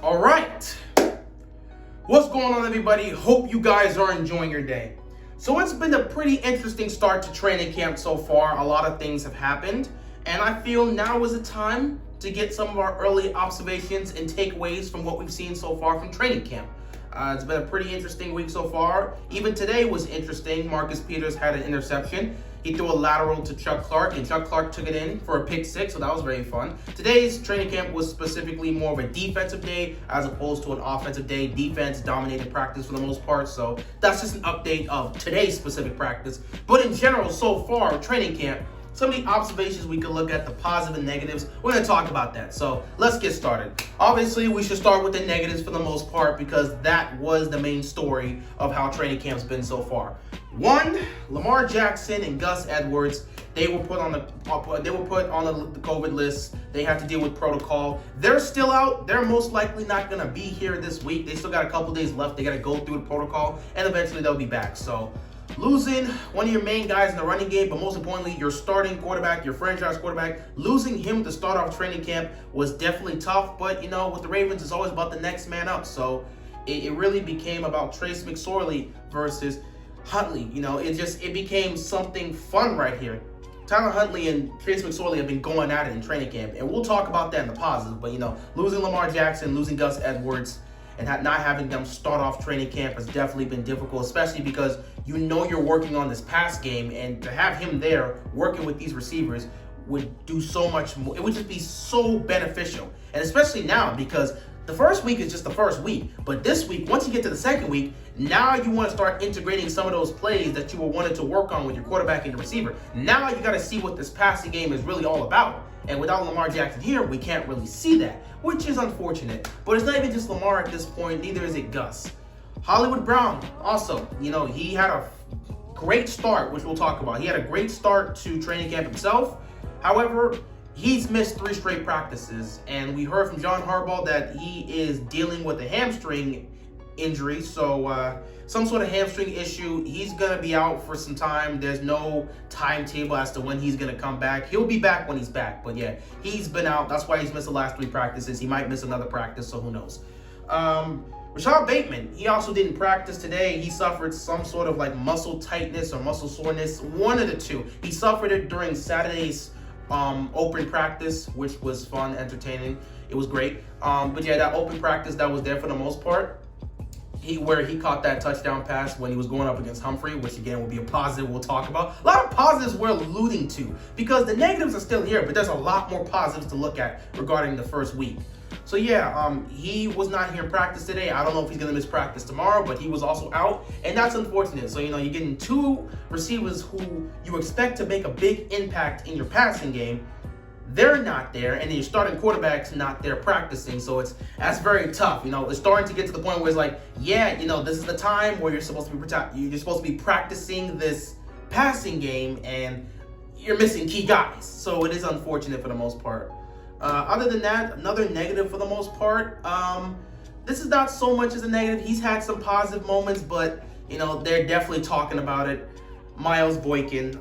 All right. What's going on, everybody? Hope you guys are enjoying your day. So it's been a pretty interesting start to training camp so far. A lot of things have happened, and I feel now is the time to get some of our early observations and takeaways from what we've seen so far from training camp. It's been a pretty interesting week so far. Even today was interesting. Marcus Peters had an interception. He threw a lateral to Chuck Clark, and Chuck Clark took it in for a pick six, so that was very fun. Today's training camp was specifically more of a defensive day as opposed to an offensive day. Defense dominated practice for the most part, so that's just an update of today's specific practice. But in general, so far, training camp, some of the observations we could look at, the positives and negatives. We're going to talk about that. So let's get started. Obviously, we should start with the negatives for the most part because that was the main story of how training camp's been so far. One, Lamar Jackson and Gus Edwards, they were put on the COVID list. They have to deal with protocol. They're still out. They're most likely not going to be here this week. They still got a couple days left. They got to go through the protocol, and eventually they'll be back. So losing one of your main guys in the running game, but most importantly, your starting quarterback, your franchise quarterback, losing him to start off training camp was definitely tough. But, you know, with the Ravens, it's always about the next man up. So it really became about Trace McSorley versus Huntley. You know, it became something fun right here. Tyler Huntley and Trace McSorley have been going at it in training camp, and we'll talk about that in the positive. But, you know, losing Lamar Jackson, losing Gus Edwards, and not having them start off training camp has definitely been difficult, especially because you know you're working on this pass game, and to have him there working with these receivers would do so much more. It would just be so beneficial, and especially now because the first week is just the first week, but this week, once you get to the second week, now you want to start integrating some of those plays that you were wanting to work on with your quarterback and your receiver. Now you got to see what this passing game is really all about. And without Lamar Jackson here, we can't really see that, which is unfortunate. But it's not even just Lamar at this point, neither is it Gus. Hollywood Brown, also, you know, he had a great start, which we'll talk about. He had a great start to training camp himself. However, he's missed 3 straight practices, and we heard from John Harbaugh that he is dealing with a hamstring injury, so some sort of hamstring issue. He's going to be out for some time. There's no timetable as to when he's going to come back. He'll be back when he's back, but yeah, he's been out. That's why he's missed the last 3 practices. He might miss another practice, so who knows. Rashad Bateman, he also didn't practice today. He suffered some sort of like muscle tightness or muscle soreness, one of the two. He suffered it during Saturday's open practice, which was fun, entertaining. It was great. But yeah, that open practice, that was there for the most part. Where he caught that touchdown pass when he was going up against Humphrey, which again will be a positive we'll talk about. A lot of positives we're alluding to because the negatives are still here, but there's a lot more positives to look at regarding the first week. So yeah, he was not here in practice today. I don't know if he's gonna miss practice tomorrow, but he was also out, and that's unfortunate. So, you know, you're getting 2 receivers who you expect to make a big impact in your passing game. They're not there, and then your starting quarterback's not there practicing, so that's very tough. You know, it's starting to get to the point where it's like, yeah, you know, this is the time where you're supposed to be practicing this passing game, and you're missing key guys. So it is unfortunate for the most part. Other than that, another negative for the most part. This is not so much as a negative. He's had some positive moments, but you know, they're definitely talking about it. Miles Boykin,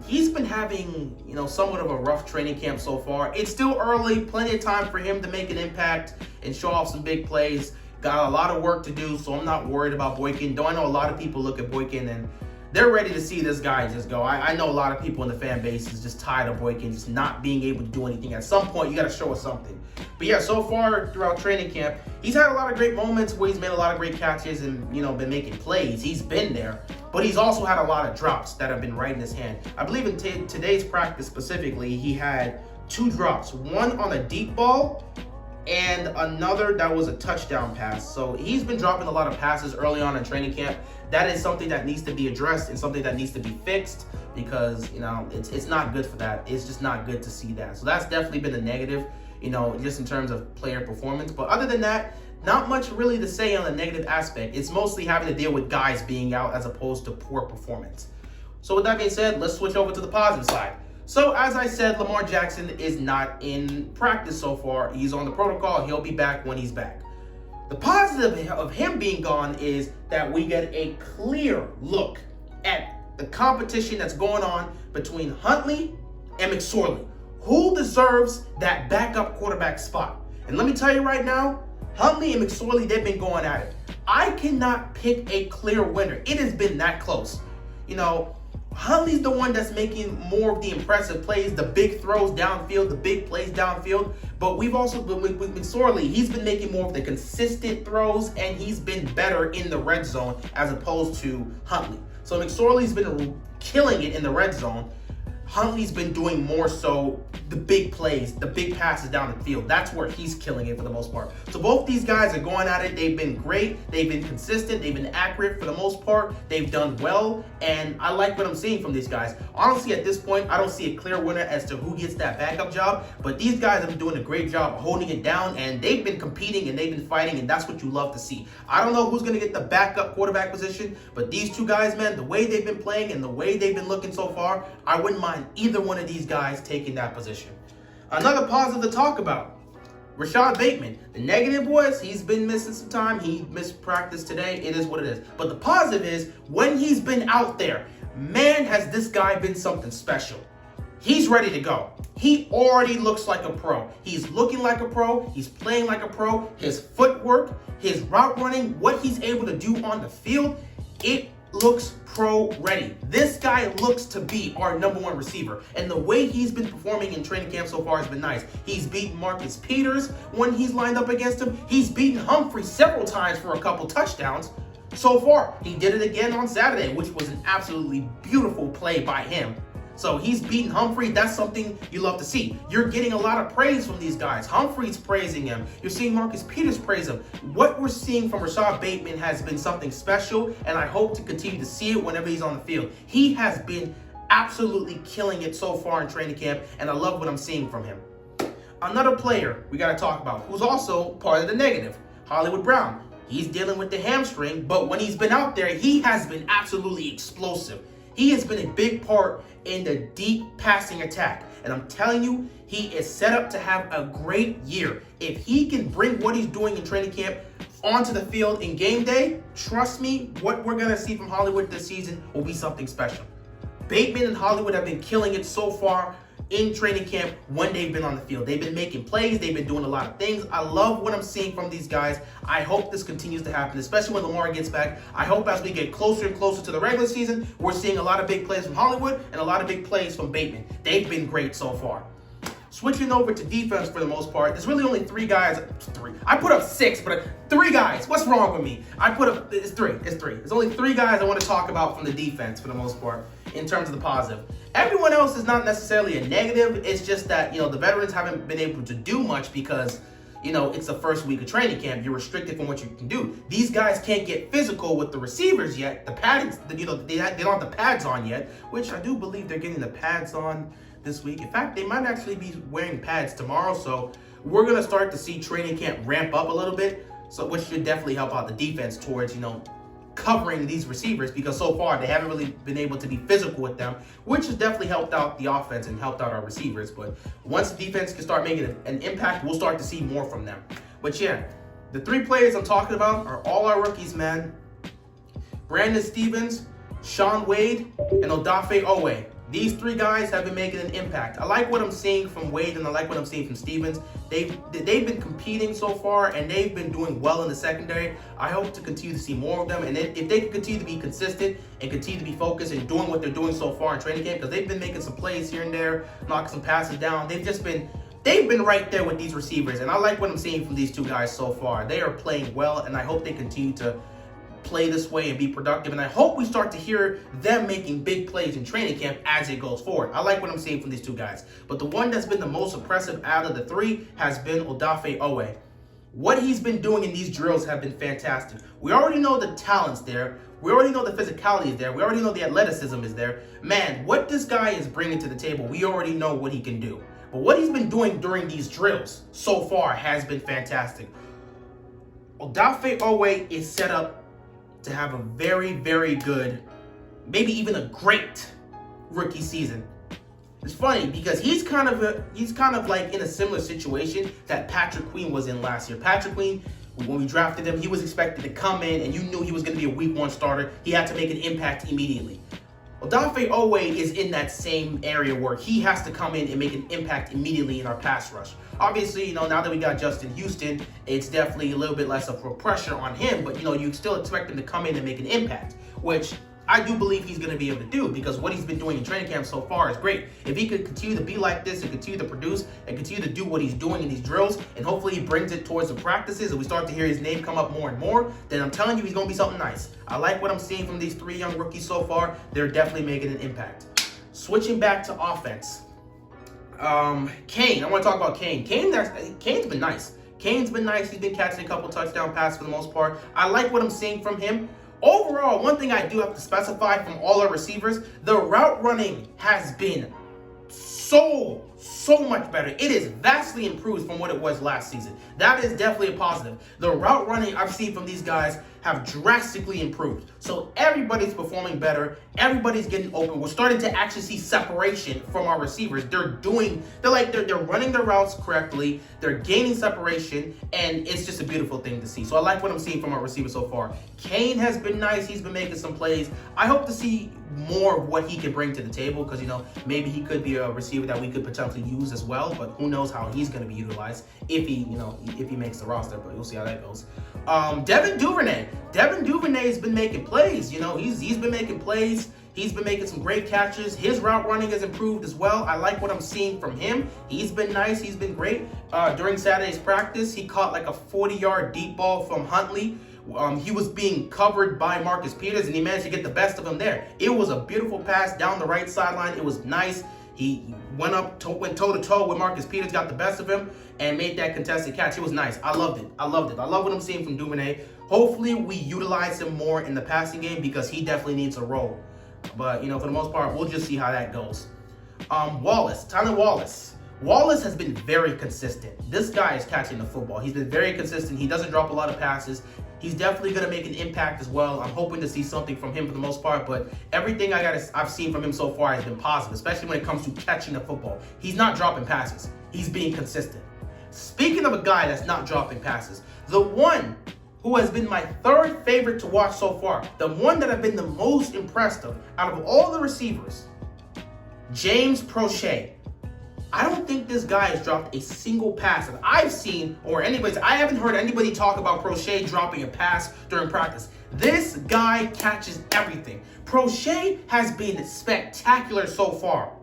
he's been having, you know, somewhat of a rough training camp so far. It's still early, plenty of time for him to make an impact and show off some big plays. Got a lot of work to do, so I'm not worried about Boykin. Though I know a lot of people look at Boykin and they're ready to see this guy just go. I know a lot of people in the fan base is just tired of Boykin just not being able to do anything. At some point, you got to show us something. But yeah, so far throughout training camp, he's had a lot of great moments where he's made a lot of great catches and, you know, been making plays. He's been there, but he's also had a lot of drops that have been right in his hand. I believe in today's practice specifically, he had 2 drops, one on a deep ball and another that was a touchdown pass. So he's been dropping a lot of passes early on in training camp. That is something that needs to be addressed and something that needs to be fixed because, you know, it's not good for that. It's just not good to see that. So that's definitely been a negative, you know, just in terms of player performance. But other than that, not much really to say on the negative aspect. It's mostly having to deal with guys being out as opposed to poor performance. So with that being said, let's switch over to the positive side. So as I said, Lamar Jackson is not in practice so far. He's on the protocol. He'll be back when he's back. The positive of him being gone is that we get a clear look at the competition that's going on between Huntley and McSorley. Who deserves that backup quarterback spot? And let me tell you right now, Huntley and McSorley, they've been going at it. I cannot pick a clear winner. It has been that close. You know, Huntley's the one that's making more of the impressive plays, the big throws downfield, the big plays downfield. But we've also been with McSorley, he's been making more of the consistent throws, and he's been better in the red zone as opposed to Huntley. So McSorley's been killing it in the red zone. Huntley's been doing more so the big plays, the big passes down the field. That's where he's killing it for the most part. So both these guys are going at it. They've been great. They've been consistent. They've been accurate for the most part. They've done well, and I like what I'm seeing from these guys. Honestly, at this point, I don't see a clear winner as to who gets that backup job, but these guys have been doing a great job holding it down, and they've been competing, and they've been fighting, and that's what you love to see. I don't know who's going to get the backup quarterback position, but these two guys, man, the way they've been playing and the way they've been looking so far, I wouldn't mind either one of these guys taking that position. Another positive to talk about, Rashad Bateman. The negative was he's been missing some time. He missed practice today. It is what it is. But the positive is when he's been out there, man, has this guy been something special. He's ready to go. He already looks like a pro. He's looking like a pro. He's playing like a pro. His footwork, his route running, what he's able to do on the field, it looks pro ready. This guy looks to be our #1 receiver, and the way he's been performing in training camp so far has been nice. He's beaten Marcus Peters when he's lined up against him. He's beaten Humphrey several times for a couple touchdowns so far. He did it again on Saturday, which was an absolutely beautiful play by him. So he's beaten Humphrey. That's something you love to see. You're getting a lot of praise from these guys. Humphrey's praising him. You're seeing Marcus Peters praise him. What we're seeing from Rashad Bateman has been something special, and I hope to continue to see it whenever he's on the field. He has been absolutely killing it so far in training camp, and I love what I'm seeing from him. Another player we got to talk about who's also part of the negative, Hollywood Brown. He's dealing with the hamstring, but when he's been out there, he has been absolutely explosive. He has been a big part in the deep passing attack. And I'm telling you, he is set up to have a great year. If he can bring what he's doing in training camp onto the field in game day, trust me, what we're going to see from Hollywood this season will be something special. Bateman and Hollywood have been killing it so far in training camp when they've been on the field. They've been making plays. They've been doing a lot of things. I love what I'm seeing from these guys. I hope this continues to happen, especially when Lamar gets back. I hope as we get closer and closer to the regular season, we're seeing a lot of big plays from Hollywood and a lot of big plays from Bateman. They've been great so far. Switching over to defense for the most part, there's really only three guys. I put up 6, but 3 guys. What's wrong with me? It's three. There's only 3 guys I want to talk about from the defense for the most part in terms of the positive. Everyone else is not necessarily a negative. It's just that, the veterans haven't been able to do much because, it's the first week of training camp. You're restricted from what you can do. These guys can't get physical with the receivers yet. The pads, they don't have the pads on yet, which I do believe they're getting the pads on this week. In fact, they might actually be wearing pads tomorrow. So we're going to start to see training camp ramp up a little bit. So which should definitely help out the defense towards, covering these receivers, because so far they haven't really been able to be physical with them, which has definitely helped out the offense and helped out our receivers. But once the defense can start making an impact, we'll start to see more from them. But yeah, the 3 players I'm talking about are all our rookies, man. Brandon Stevens, Sean Wade, and Odafe Owe. These 3 guys have been making an impact. I like what I'm seeing from Wade, and I like what I'm seeing from Stevens. They've been competing so far, and they've been doing well in the secondary. I hope to continue to see more of them, and if they can continue to be consistent and continue to be focused and doing what they're doing so far in training camp, because they've been making some plays here and there, knocking some passes down. They've been right there with these receivers, and I like what I'm seeing from these 2 guys so far. They are playing well, and I hope they continue to play this way and be productive, and I hope we start to hear them making big plays in training camp as it goes forward. I like what I'm seeing from these 2 guys, but the one that's been the most impressive out of the 3 has been Odafe Owe. What he's been doing in these drills have been fantastic. We already know the talent's there. We already know the physicality is there. We already know the athleticism is there. Man, what this guy is bringing to the table, we already know what he can do. But what he's been doing during these drills so far has been fantastic. Odafe Owe is set up to have a very, very good, maybe even a great rookie season. It's funny because he's kind of like in a similar situation that Patrick Queen was in last year. Patrick Queen, when we drafted him, he was expected to come in and you knew he was going to be a week 1 starter. He had to make an impact immediately. Odafe Owe is in that same area where he has to come in and make an impact immediately in our pass rush. Obviously, now that we got Justin Houston, it's definitely a little bit less of a pressure on him, but, you still expect him to come in and make an impact, which I do believe he's going to be able to do because what he's been doing in training camp so far is great. If he could continue to be like this and continue to produce and continue to do what he's doing in these drills, and hopefully he brings it towards the practices and we start to hear his name come up more and more, then I'm telling you he's going to be something nice. I like what I'm seeing from these 3 young rookies so far. They're definitely making an impact. Switching back to offense. Kane, I want to talk about Kane. Kane's been nice. Kane's been nice. He's been catching a couple touchdown passes for the most part. I like what I'm seeing from him. Overall, one thing I do have to specify from all our receivers, the route running has been so much better. It is vastly improved from what it was last season. That is definitely a positive. The route running I've seen from these guys have drastically improved. So everybody's performing better. Everybody's getting open. We're starting to actually see separation from our receivers. They're running their routes correctly. They're gaining separation, and it's just a beautiful thing to see. So I like what I'm seeing from our receivers so far. Kane has been nice. He's been making some plays. I hope to see more of what he can bring to the table because, maybe he could be a receiver that we could potentially use as well, but who knows how he's going to be utilized if he makes the roster, but we'll see how that goes. Devin Duvernay has been making plays. He's been making plays. He's been making some great catches. His route running has improved as well. I like what I'm seeing from him. He's been nice. He's been great. During Saturday's practice, he caught like a 40-yard deep ball from Huntley. He was being covered by Marcus Peters, and he managed to get the best of him there. It was a beautiful pass down the right sideline. It was nice. He went toe-to-toe with Marcus Peters, got the best of him, and made that contested catch. It was nice. I loved it. I love what I'm seeing from Duvernay. Hopefully, we utilize him more in the passing game because he definitely needs a role. But, for the most part, we'll just see how that goes. Tylan Wallace. Wallace has been very consistent. This guy is catching the football. He's been very consistent. He doesn't drop a lot of passes. He's definitely going to make an impact as well. I'm hoping to see something from him for the most part, but everything I've seen from him so far has been positive, especially when it comes to catching the football. He's not dropping passes. He's being consistent. Speaking of a guy that's not dropping passes, the one who has been my 3rd favorite to watch so far, the one that I've been the most impressed of out of all the receivers, James Prochet. I don't think this guy has dropped a single pass that I've seen I haven't heard anybody talk about Prochet dropping a pass during practice. This guy catches everything. Prochet has been spectacular so far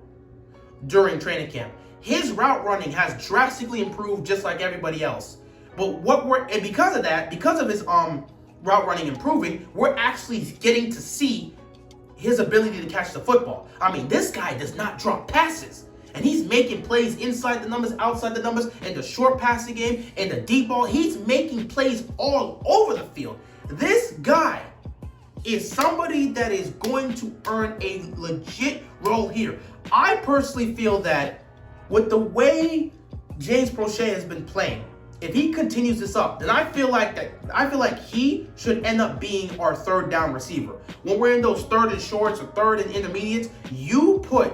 during training camp. His route running has drastically improved just like everybody else. But because of his route running improving, we're actually getting to see his ability to catch the football. I mean, this guy does not drop passes. And he's making plays inside the numbers, outside the numbers, in the short passing game, in the deep ball. He's making plays all over the field. This guy is somebody that is going to earn a legit role here. I personally feel that with the way James Prochet has been playing, if he continues this up, then I feel like he should end up being our 3rd down receiver. When we're in those 3rd and shorts or 3rd and intermediates, you put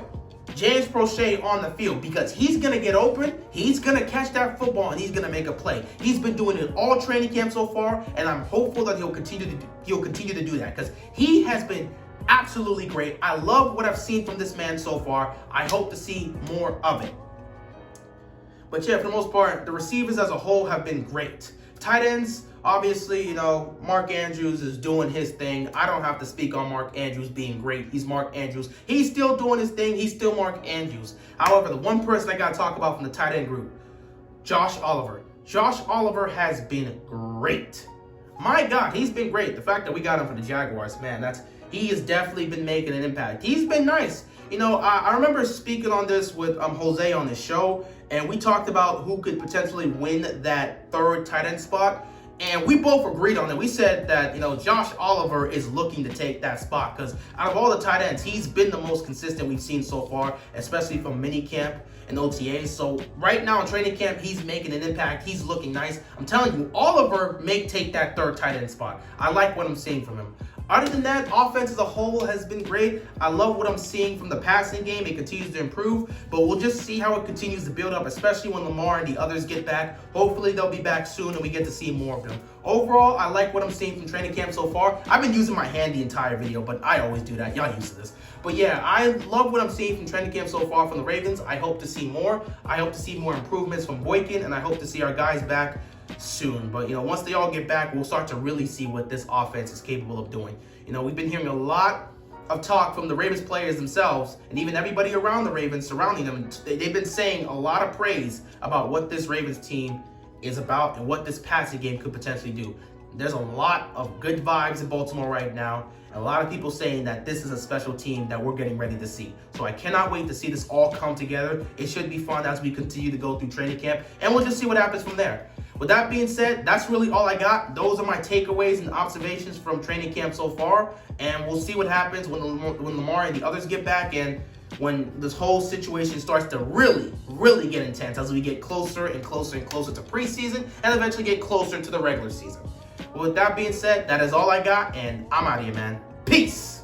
James Prochet on the field because he's going to get open, he's going to catch that football, and he's going to make a play. He's been doing it all training camp so far, and I'm hopeful that he'll continue to do that because he has been absolutely great. I love what I've seen from this man so far. I hope to see more of it. But yeah, for the most part, the receivers as a whole have been great. Tight ends, obviously, Mark Andrews is doing his thing. I don't have to speak on Mark Andrews being great. He's Mark Andrews. He's still doing his thing. He's still Mark Andrews. However, the one person I got to talk about from the tight end group, Josh Oliver. Josh Oliver has been great. My God, he's been great. The fact that we got him for the Jaguars, man, he has definitely been making an impact. He's been nice. I remember speaking on this with Jose on the show, and we talked about who could potentially win that 3rd tight end spot. And we both agreed on it. We said that, Josh Oliver is looking to take that spot because out of all the tight ends, he's been the most consistent we've seen so far, especially from minicamp and OTAs. So right now in training camp, he's making an impact. He's looking nice. I'm telling you, Oliver may take that 3rd tight end spot. I like what I'm seeing from him. Other than that, offense as a whole has been great. I love what I'm seeing from the passing game. It continues to improve, but we'll just see how it continues to build up, especially when Lamar and the others get back. Hopefully they'll be back soon and we get to see more of them. Overall, I like what I'm seeing from training camp so far. I've been using my hand the entire video, but I always do that. Y'all used to this. But yeah, I love what I'm seeing from training camp so far from the Ravens. I hope to see more. I hope to see more improvements from Boykin, and I hope to see our guys back soon. But once they all get back, we'll start to really see what this offense is capable of doing. We've been hearing a lot of talk from the Ravens players themselves, and even everybody around the Ravens surrounding them. They've been saying a lot of praise about what this Ravens team is about and what this passing game could potentially do. There's a lot of good vibes in Baltimore right now, and a lot of people saying that this is a special team that we're getting ready to see. So I cannot wait to see this all come together. It should be fun as we continue to go through training camp, and we'll just see what happens from there. With that being said, that's really all I got. Those are my takeaways and observations from training camp so far, and we'll see what happens when Lamar and the others get back, and when this whole situation starts to really get intense as we get closer and closer and closer to preseason and eventually get closer to the regular season. With that being said, that is all I got, and I'm out of here, man. Peace!